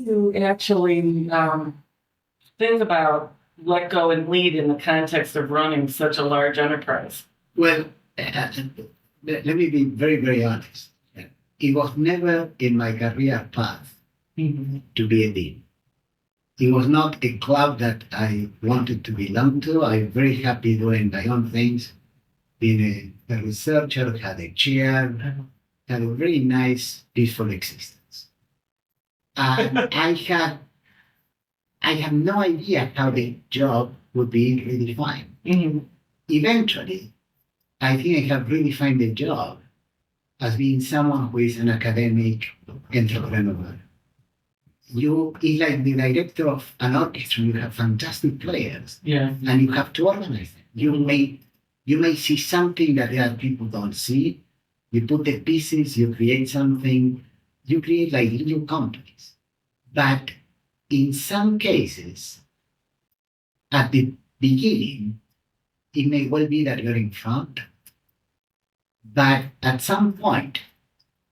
you actually think about let go and lead in the context of running such a large enterprise? Well, let me be very, very honest. It was never in my career path to be a dean. It was not a club that I wanted to belong to. I'm very happy doing my own things, being a researcher, had a chair, had a very nice, peaceful existence. And I had no idea how the job would be redefined. Eventually, I think I have redefined the job as being someone who is an academic entrepreneur. It's like the director of an orchestra. You have fantastic players, and you have to organize them. You may see something that the other people don't see. You put the pieces, you create something, you create like little companies. But in some cases, at the beginning, it may well be that you're in front, but at some point,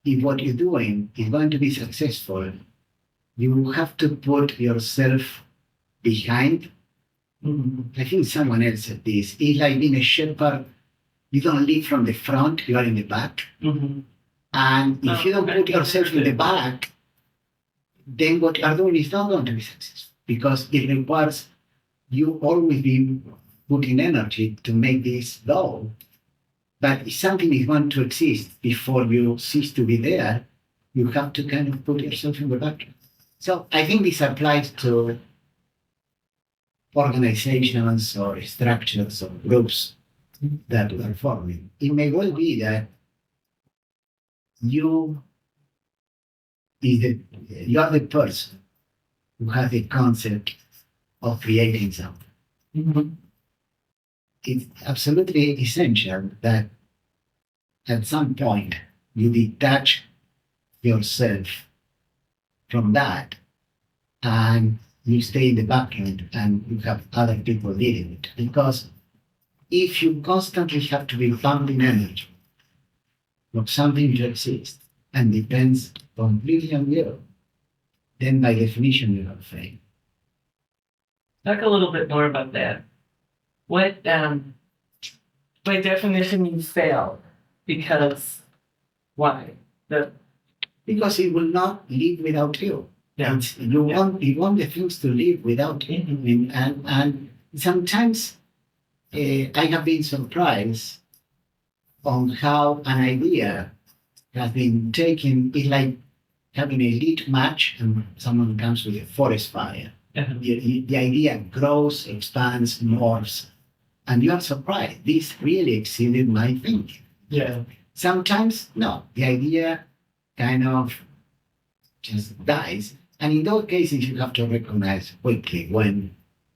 if what you're doing is going to be successful, you have to put yourself behind. I think someone else said this. It's like being a shepherd. You don't lead from the front, you are in the back. And if you don't put yourself in the back, then what you are doing is not going to be successful because it requires you always be putting energy to make this go. But if something is going to exist before you cease to be there, you have to kind of put yourself in the back. So I think this applies to organizations or structures or groups that are forming. It may well be that you are the person who has the concept of creating something. It's absolutely essential that at some point you detach yourself from that and you stay in the background and you have other people leading it. Because if you constantly have to be pumping energy for something to exist and depends completely on you, then by definition you have failed. Talk a little bit more about that. What, by definition, you failed because why? Because it will not live without you. Yeah. You want the things to live without you. And sometimes I have been surprised on how an idea has been taken. It's like having a lit match and someone comes with a forest fire. The idea grows, expands, morphs, and you are surprised. This really exceeded my thinking. Sometimes, no, the idea kind of just dies. And in those cases, you have to recognize quickly when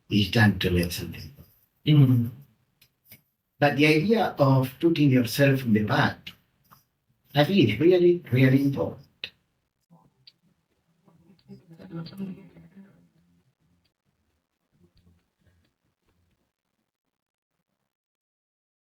it's time to let something go. But the idea of putting yourself in the back, I think is really, really important.